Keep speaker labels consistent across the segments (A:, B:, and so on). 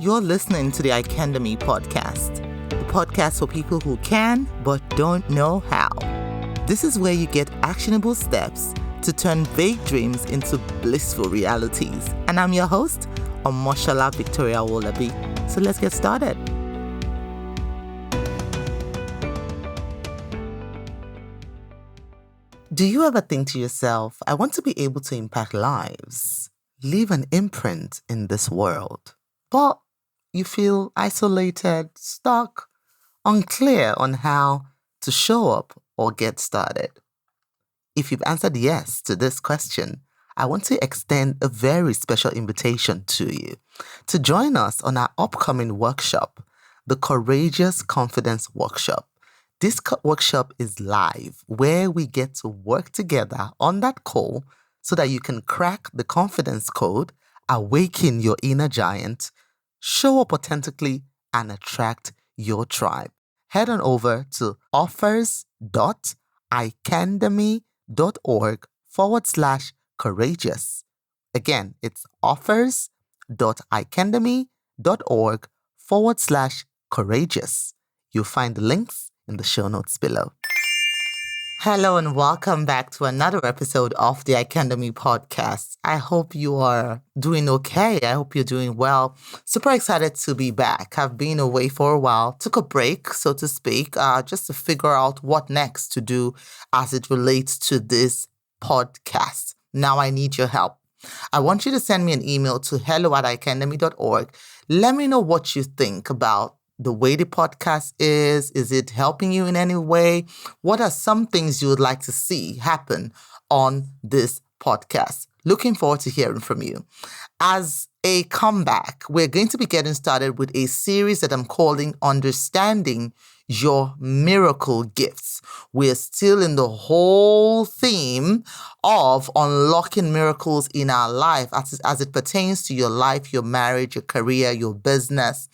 A: You're listening to the Icandemy podcast, the podcast for people who can but don't know how. This is where you get actionable steps to turn vague dreams into blissful realities. And I'm your host, Omoshola Victoria Wolabi. So let's get started. Do you ever think to yourself, I want to be able to impact lives, leave an imprint in this world, but you feel isolated, stuck, unclear on how to show up or get started? If you've answered yes to this question, I want to extend a very special invitation to you to join us on our upcoming workshop, the Courageous Confidence Workshop. This workshop is live, where we get to work together on that call so that you can crack the confidence code, awaken your inner giant, show up authentically, and attract your tribe. Head on over to offers.icandemy.org/courageous. Again, it's offers.icandemy.org/courageous. You'll find the links in the show notes below. Hello and welcome back to another episode of the Icandemy podcast. I hope you are doing okay. I hope you're doing well. Super excited to be back. I've been away for a while, took a break, so to speak, just to figure out what next to do as it relates to this podcast. Now I need your help. I want you to send me an email to hello@icandemy.org. Let me know what you think about the way the podcast is. Is it helping you in any way? What are some things you would like to see happen on this podcast? Looking forward to hearing from you. As a comeback, we're going to be getting started with a series that I'm calling Understanding Your Miracle Gifts. We're still in the whole theme of unlocking miracles in our life as it pertains to your life, your marriage, your career, your business,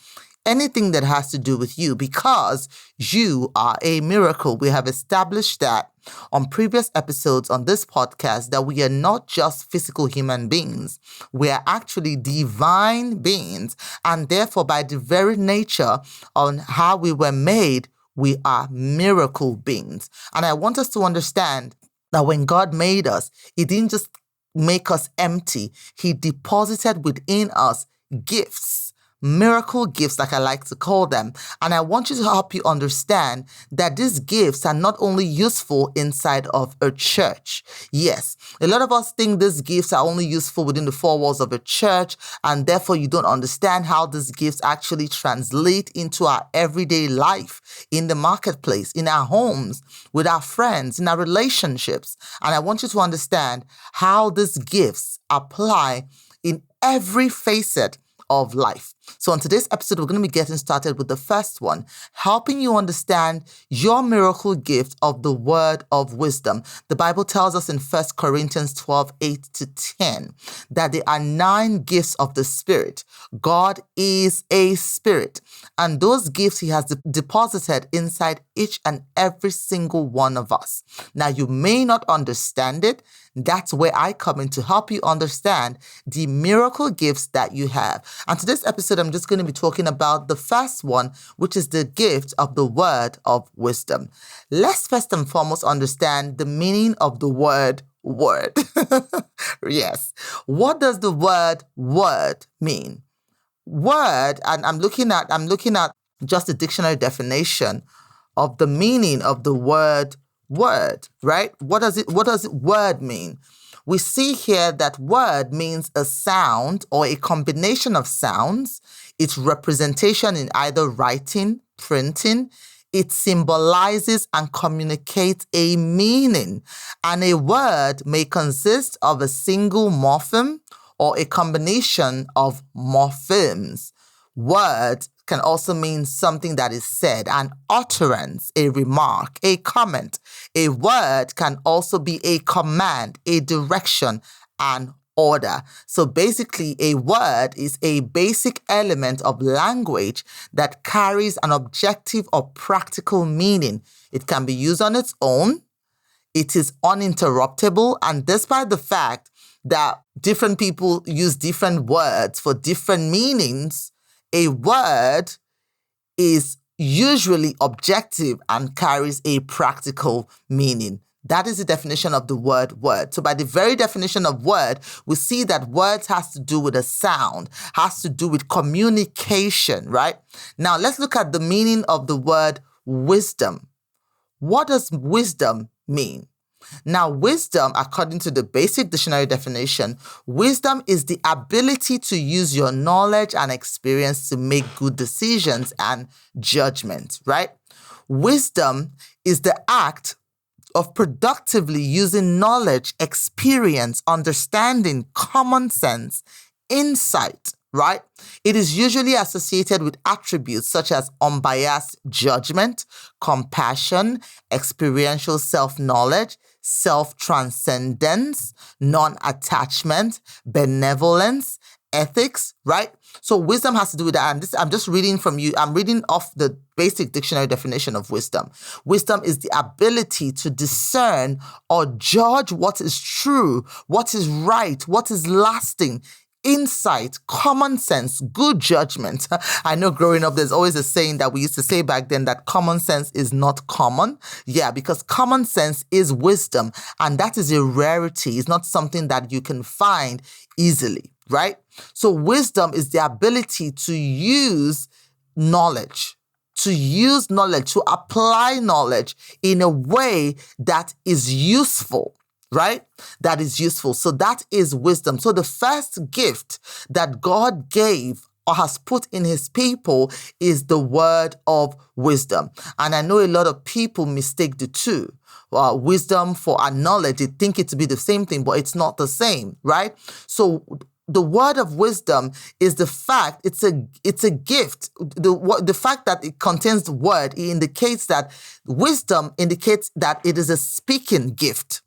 A: anything that has to do with you, because you are a miracle. We have established that on previous episodes on this podcast that we are not just physical human beings. We are actually divine beings. And therefore, by the very nature on how we were made, we are miracle beings. And I want us to understand that when God made us, He didn't just make us empty. He deposited within us gifts. Miracle gifts, like I like to call them. And I want you to help you understand that these gifts are not only useful inside of a church. Yes, a lot of us think these gifts are only useful within the four walls of a church, and therefore you don't understand how these gifts actually translate into our everyday life, in the marketplace, in our homes, with our friends, in our relationships. And I want you to understand how these gifts apply in every facet of life. So on today's episode, we're going to be getting started with the first one, helping you understand your miracle gift of the word of wisdom. The Bible tells us in 1 Corinthians 12:8-10 that there are 9 gifts of the Spirit. God is a spirit, and those gifts He has deposited inside each and every single one of us. Now, you may not understand it. That's where I come in to help you understand the miracle gifts that you have. And today's episode, I'm just going to be talking about the first one, which is the gift of the word of wisdom. Let's first and foremost understand the meaning of the word word. Yes. What does the word word mean? Word, and I'm looking at just the dictionary definition of the meaning of the word word, right? What does it word mean? We see here that word means a sound or a combination of sounds. Its representation in either writing, printing. It symbolizes and communicates a meaning. And a word may consist of a single morpheme or a combination of morphemes. Word can also mean something that is said, an utterance, a remark, a comment. A word can also be a command, a direction, an order. So basically, a word is a basic element of language that carries an objective or practical meaning. It can be used on its own. It is uninterruptible. And despite the fact that different people use different words for different meanings, A word is usually objective and carries a practical meaning. That is the definition of the word word. So by the very definition of word, we see that words has to do with a sound, has to do with communication, right? Now let's look at the meaning of the word wisdom. What does wisdom mean? Now, wisdom, according to the basic dictionary definition, wisdom is the ability to use your knowledge and experience to make good decisions and judgment, right? Wisdom is the act of productively using knowledge, experience, understanding, common sense, insight, right? It is usually associated with attributes such as unbiased judgment, compassion, experiential self-knowledge, self-transcendence, non-attachment, benevolence, ethics, right? So wisdom has to do with that. And this, I'm just reading from you. I'm reading off the basic dictionary definition of wisdom. Wisdom is the ability to discern or judge what is true, what is right, what is lasting, insight, common sense, good judgment. I know growing up, there's always a saying that we used to say back then that common sense is not common. Yeah, because common sense is wisdom, and that is a rarity. It's not something that you can find easily, right? So wisdom is the ability to use knowledge, to apply knowledge in a way that is useful, right? That is useful. So that is wisdom. So the first gift that God gave or has put in his people is the word of wisdom. And I know a lot of people mistake the two. Wisdom for our knowledge, they think it to be the same thing, but it's not the same, right? So the word of wisdom is the fact, it's a gift. The fact that it contains the word, it indicates that wisdom indicates that it is a speaking gift.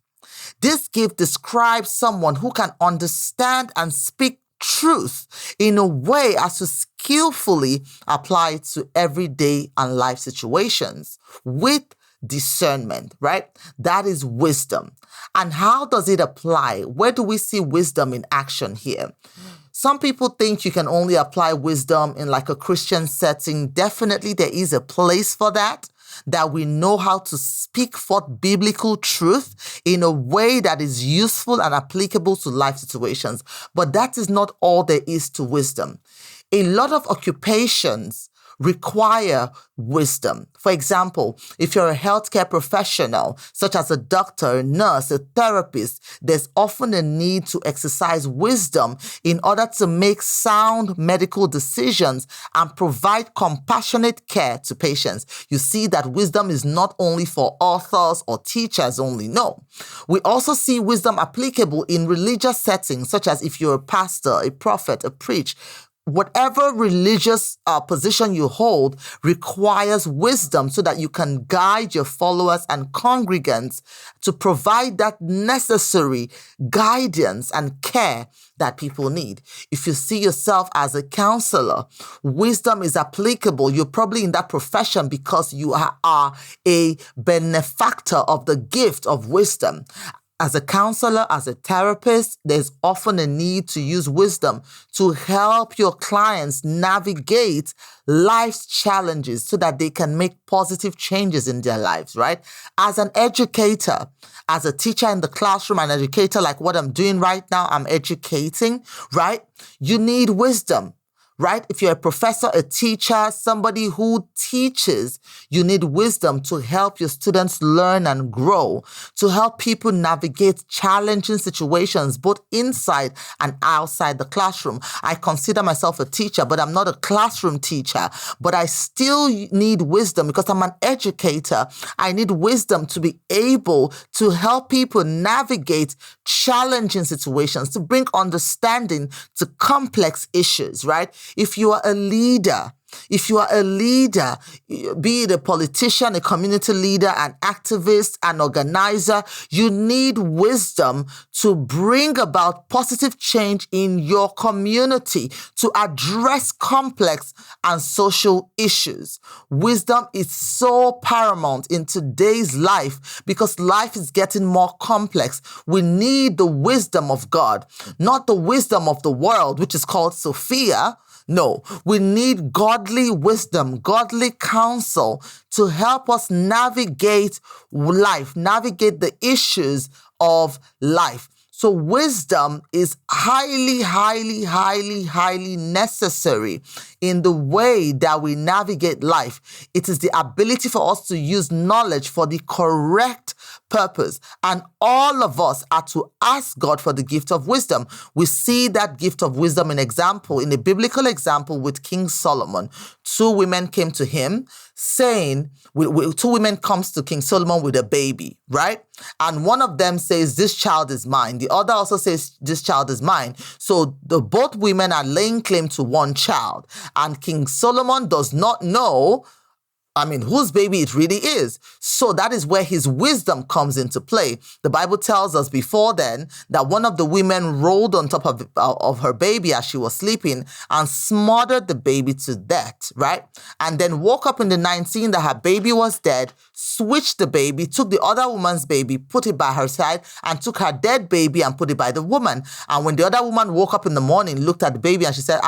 A: This gift describes someone who can understand and speak truth in a way as to skillfully apply it to everyday and life situations with discernment, right? That is wisdom. And how does it apply? Where do we see wisdom in action here? Some people think you can only apply wisdom in like a Christian setting. Definitely there is a place for that we know how to speak forth biblical truth in a way that is useful and applicable to life situations. But that is not all there is to wisdom. A lot of occupations require wisdom. For example, if you're a healthcare professional, such as a doctor, a nurse, a therapist, there's often a need to exercise wisdom in order to make sound medical decisions and provide compassionate care to patients. You see that wisdom is not only for authors or teachers only. No. We also see wisdom applicable in religious settings, such as if you're a pastor, a prophet, a preacher. Whatever religious position you hold requires wisdom so that you can guide your followers and congregants to provide that necessary guidance and care that people need. If you see yourself as a counselor, wisdom is applicable. You're probably in that profession because you are a benefactor of the gift of wisdom. As a counselor, as a therapist, there's often a need to use wisdom to help your clients navigate life's challenges so that they can make positive changes in their lives, right? As an educator, as a teacher in the classroom, an educator like what I'm doing right now, I'm educating, right? You need wisdom. Right? If you're a professor, a teacher, somebody who teaches, you need wisdom to help your students learn and grow, to help people navigate challenging situations, both inside and outside the classroom. I consider myself a teacher, but I'm not a classroom teacher, but I still need wisdom because I'm an educator. I need wisdom to be able to help people navigate challenging situations, to bring understanding to complex issues, right? If you are a leader, be it a politician, a community leader, an activist, an organizer, you need wisdom to bring about positive change in your community, to address complex and social issues. Wisdom is so paramount in today's life because life is getting more complex. We need the wisdom of God, not the wisdom of the world, which is called Sophia. No, we need godly wisdom, godly counsel to help us navigate life, navigate the issues of life. So wisdom is highly, highly, highly, highly necessary in the way that we navigate life. It is the ability for us to use knowledge for the correct purpose. And all of us are to ask God for the gift of wisdom. We see that gift of wisdom in a biblical example with King Solomon. Two women came to him saying, two women comes to King Solomon with a baby, right? And one of them says, this child is mine. The other also says, this child is mine. So both women are laying claim to one child. And King Solomon does not know whose baby it really is. So that is where his wisdom comes into play. The Bible tells us before then that one of the women rolled on top of her baby as she was sleeping and smothered the baby to death, right? And then woke up in the night seeing that her baby was dead, switched the baby, took the other woman's baby, put it by her side, and took her dead baby and put it by the woman. And when the other woman woke up in the morning, looked at the baby and she said,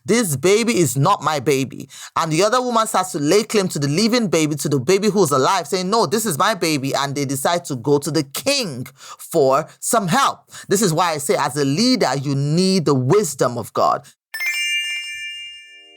A: this baby is not my baby. And the other woman starts to lay claim to the living baby, to the baby who's alive, saying, no, this is my baby. And they decide to go to the king for some help. This is why I say, as a leader, you need the wisdom of God.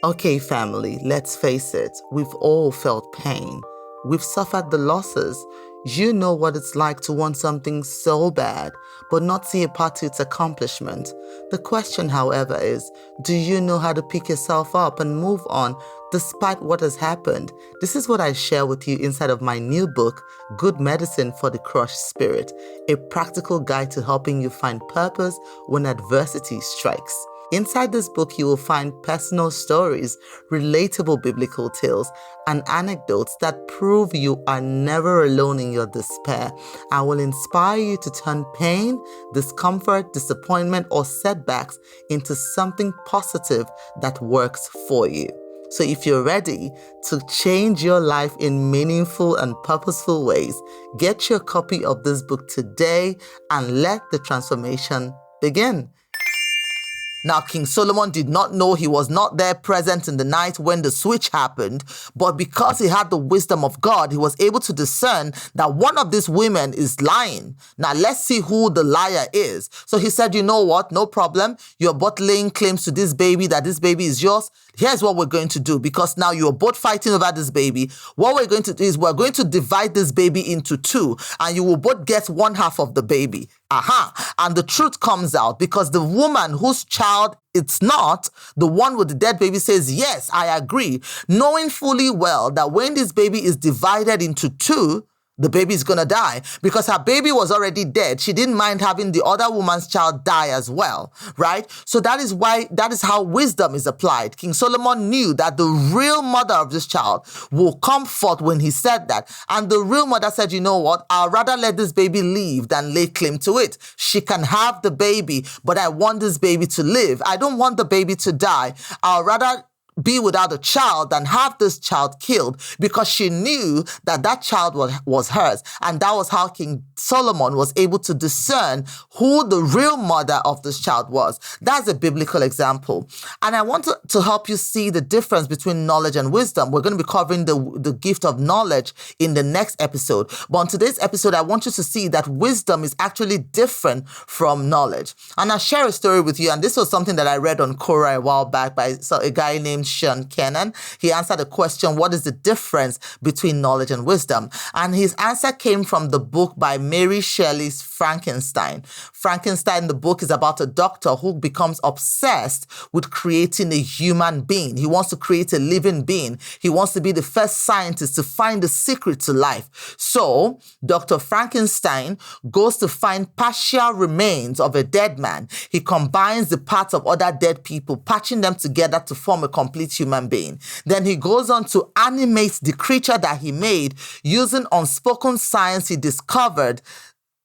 A: Okay, family, let's face it. We've all felt pain. We've suffered the losses. You know what it's like to want something so bad, but not see a path to its accomplishment. The question, however, is, do you know how to pick yourself up and move on despite what has happened? This is what I share with you inside of my new book, Good Medicine for the Crushed Spirit, a practical guide to helping you find purpose when adversity strikes. Inside this book, you will find personal stories, relatable biblical tales, and anecdotes that prove you are never alone in your despair. I will inspire you to turn pain, discomfort, disappointment, or setbacks into something positive that works for you. So if you're ready to change your life in meaningful and purposeful ways, get your copy of this book today and let the transformation begin. Now, King Solomon did not know, he was not there present in the night when the switch happened, but because he had the wisdom of God, he was able to discern that one of these women is lying. Now, let's see who the liar is. So he said, you know what? No problem. You're both laying claims to this baby, that this baby is yours. Here's what we're going to do, because now you're both fighting over this baby. What we're going to do is we're going to divide this baby into two, and you will both get one half of the baby. And the truth comes out, because the woman whose child it's not, the one with the dead baby, says, yes, I agree, knowing fully well that when this baby is divided into two, the baby is going to die, because her baby was already dead. She didn't mind having the other woman's child die as well, right? So that is how wisdom is applied. King Solomon knew that the real mother of this child will come forth when he said that. And the real mother said, you know what? I'll rather let this baby live than lay claim to it. She can have the baby, but I want this baby to live. I don't want the baby to die. I'll rather be without a child than have this child killed, because she knew that that child was hers. And that was how King Solomon was able to discern who the real mother of this child was. That's a biblical example. And I want to help you see the difference between knowledge and wisdom. We're going to be covering the gift of knowledge in the next episode. But on today's episode, I want you to see that wisdom is actually different from knowledge. And I'll share a story with you. And this was something that I read on Quora a while back by a guy named Sean Kennan. He answered the question, what is the difference between knowledge and wisdom? And his answer came from the book by Mary Shelley's Frankenstein. Frankenstein, the book, is about a doctor who becomes obsessed with creating a human being. He wants to create a living being. He wants to be the first scientist to find the secret to life. So Dr. Frankenstein goes to find partial remains of a dead man. He combines the parts of other dead people, patching them together to form a complete human being. Then he goes on to animate the creature that he made using unspoken science he discovered,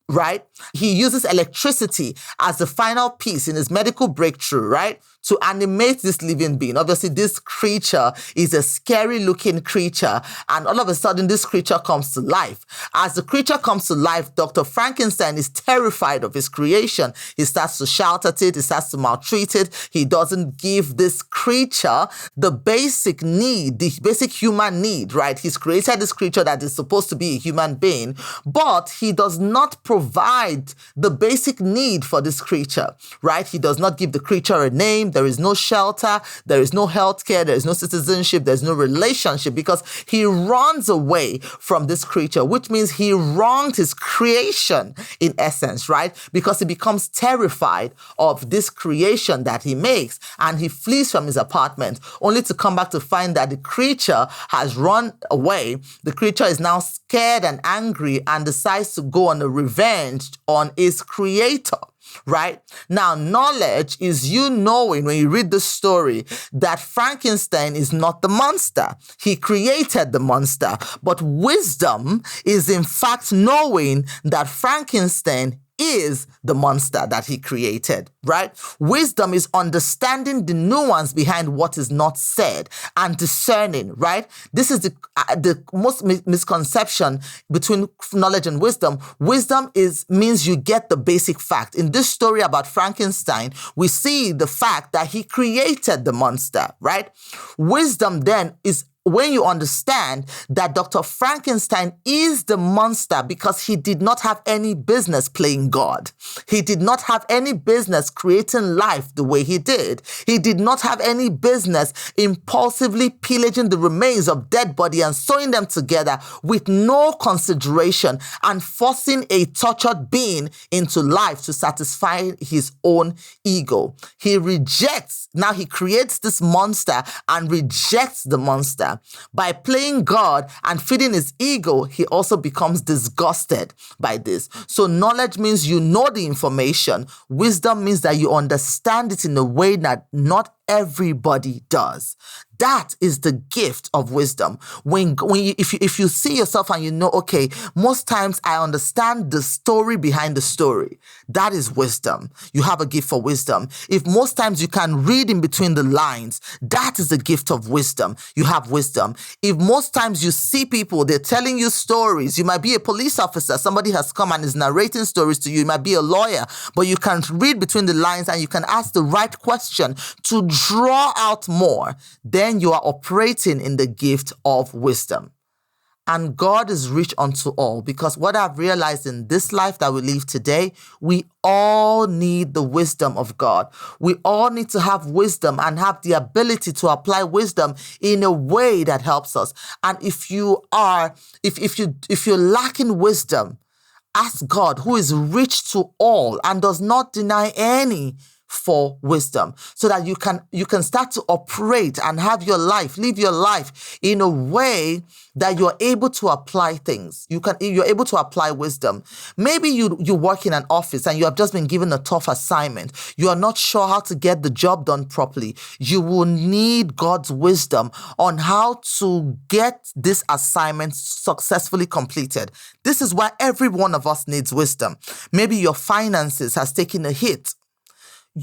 A: right? He uses electricity as the final piece in his medical breakthrough, right? to animate this living being. Obviously, this creature is a scary looking creature, and all of a sudden this creature comes to life. As the creature comes to life, Dr. Frankenstein is terrified of his creation. He starts to shout at it, he starts to maltreat it. He doesn't give this creature the basic need, the basic human need, right? He's created this creature that is supposed to be a human being, but he does not provide the basic need for this creature, right? He does not give the creature a name. There is no shelter. There is no healthcare. There is no citizenship. There's no relationship, because he runs away from this creature, which means he wronged his creation in essence, right? Because he becomes terrified of this creation that he makes, and he flees from his apartment only to come back to find that the creature has run away. The creature is now scared and angry and decides to go on a revenge on its creator. Right? Now, knowledge is you knowing, when you read the story, that Frankenstein is not the monster. He created the monster. But wisdom is in fact knowing that Frankenstein is the monster that he created, right? Wisdom is understanding the nuance behind what is not said and discerning, right? This is the most misconception between knowledge and wisdom. Wisdom means you get the basic fact. In this story about Frankenstein, we see the fact that he created the monster, right? Wisdom then is when you understand that Dr. Frankenstein is the monster because he did not have any business playing God. He did not have any business creating life the way he did. He did not have any business impulsively pillaging the remains of dead body and sewing them together with no consideration and forcing a tortured being into life to satisfy his own ego. He creates this monster and rejects the monster. By playing God and feeding his ego, he also becomes disgusted by this. So knowledge means you know the information. Wisdom means that you understand it in a way that not everybody does. That is the gift of wisdom. If you see yourself and you know, okay, most times I understand the story behind the story. That is wisdom. You have a gift for wisdom. If most times you can read in between the lines, that is the gift of wisdom. You have wisdom. If most times you see people, they're telling you stories, you might be a police officer, somebody has come and is narrating stories to you, you might be a lawyer, but you can read between the lines and you can ask the right question to draw out more, then you are operating in the gift of wisdom. And God is rich unto all, because what I've realized in this life that we live today, we all need the wisdom of God. We all need to have wisdom and have the ability to apply wisdom in a way that helps us. And if you're lacking wisdom, ask God, who is rich to all and does not deny any, for wisdom, so that you can start to operate and live your life in a way that you're able to apply things. You're able to apply wisdom. Maybe you work in an office and you have just been given a tough assignment. You are not sure how to get the job done properly. You will need God's wisdom on how to get this assignment successfully completed. This is why every one of us needs wisdom. Maybe your finances has taken a hit.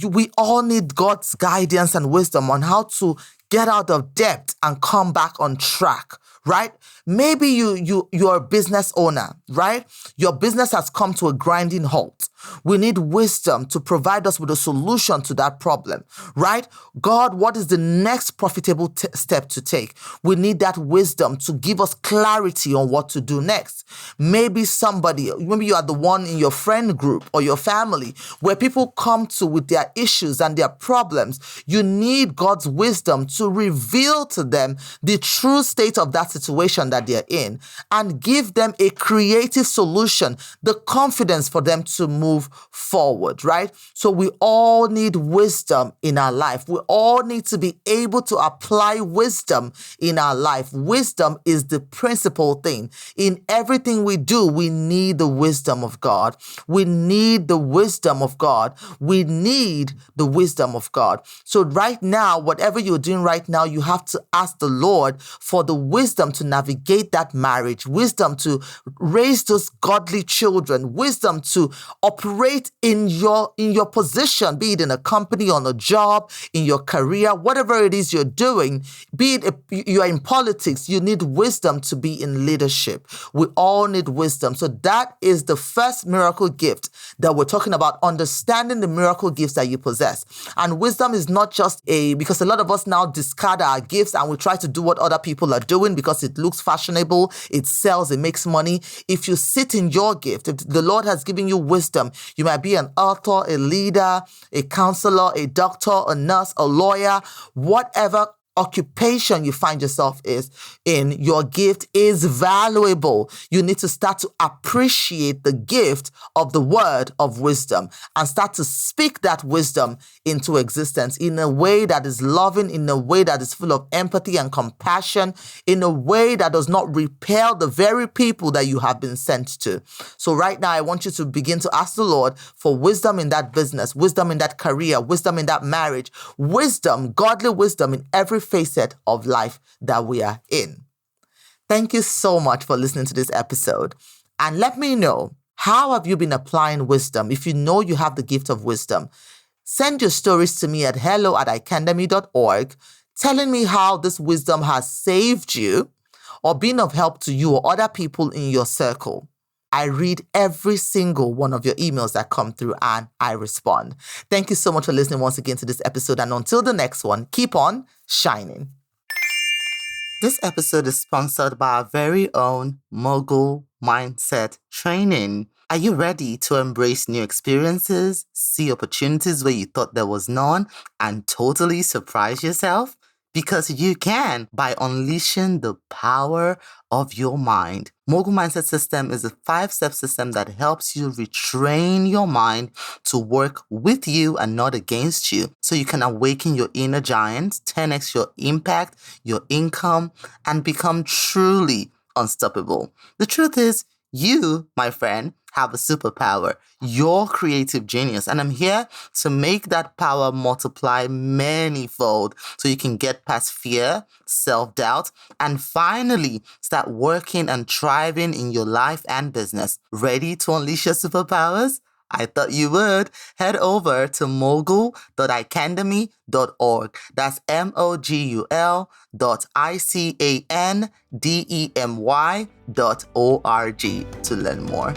A: We all need God's guidance and wisdom on how to get out of debt and come back on track, right? Maybe you're a business owner, right? Your business has come to a grinding halt. We need wisdom to provide us with a solution to that problem, right? God, what is the next profitable step to take? We need that wisdom to give us clarity on what to do next. Maybe you are the one in your friend group or your family where people come to with their issues and their problems. You need God's wisdom to reveal to them the true state of that situation that they're in and give them a creative solution, the confidence for them to move forward, right? So we all need wisdom in our life. We all need to be able to apply wisdom in our life. Wisdom is the principal thing. In everything we do, we need the wisdom of God. We need the wisdom of God. We need the wisdom of God. So right now, whatever you're doing right now, you have to ask the Lord for the wisdom wisdom to navigate that marriage, wisdom to raise those godly children, wisdom to operate in your position, be it in a company, on a job, in your career, whatever it is you're doing, be it you are in politics, you need wisdom to be in leadership. We all need wisdom. So that is the first miracle gift that we're talking about, understanding the miracle gifts that you possess. And wisdom is not just because a lot of us now discard our gifts and we try to do what other people are doing because it looks fashionable, it sells, it makes money. If you sit in your gift, if the Lord has given you wisdom, you might be an author, a leader, a counselor, a doctor, a nurse, a lawyer, whatever occupation you find yourself in, your gift is valuable. You need to start to appreciate the gift of the word of wisdom and start to speak that wisdom into existence in a way that is loving, in a way that is full of empathy and compassion, in a way that does not repel the very people that you have been sent to. So right now, I want you to begin to ask the Lord for wisdom in that business, wisdom in that career, wisdom in that marriage, wisdom, godly wisdom in every facet of life that we are in. Thank you so much for listening to this episode. And let me know, how have you been applying wisdom? If you know you have the gift of wisdom, send your stories to me at hello@icandemy.org, telling me how this wisdom has saved you or been of help to you or other people in your circle. I read every single one of your emails that come through and I respond. Thank you so much for listening once again to this episode. And until the next one, keep on shining. This episode is sponsored by our very own Mogul Mindset Training. Are you ready to embrace new experiences, see opportunities where you thought there was none, and totally surprise yourself? Because you can by unleashing the power of your mind. Mogul Mindset System is a 5-step system that helps you retrain your mind to work with you and not against you. So you can awaken your inner giant, 10x your impact, your income, and become truly unstoppable. The truth is, you, my friend, have a superpower, your creative genius. And I'm here to make that power multiply manyfold so you can get past fear, self-doubt, and finally start working and thriving in your life and business. Ready to unleash your superpowers? I thought you would. Head over to mogul.icandemy.org. That's mogul.icandemy.org to learn more.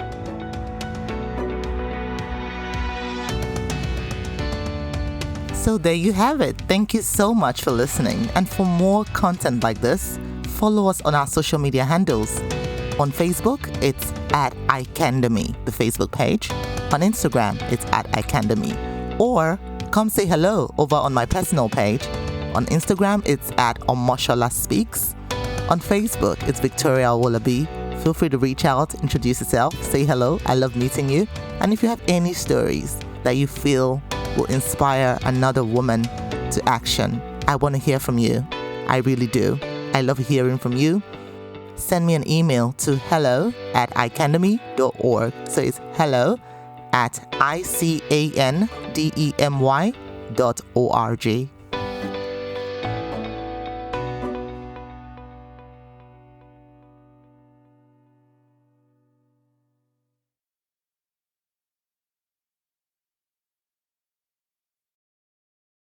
A: So there you have it. Thank you so much for listening. And for more content like this, follow us on our social media handles. On Facebook, it's at Icandemy, the Facebook page. On Instagram, it's at Icandemy. Or come say hello over on my personal page. On Instagram, it's at Omoshola Speaks. On Facebook, it's Victoria Wolabi. Feel free to reach out, introduce yourself, say hello. I love meeting you. And if you have any stories that you feel will inspire another woman to action, I want to hear from you. I really do. I love hearing from you. Send me an email to hello@icandemy.org. So it's hello@icandemy.org.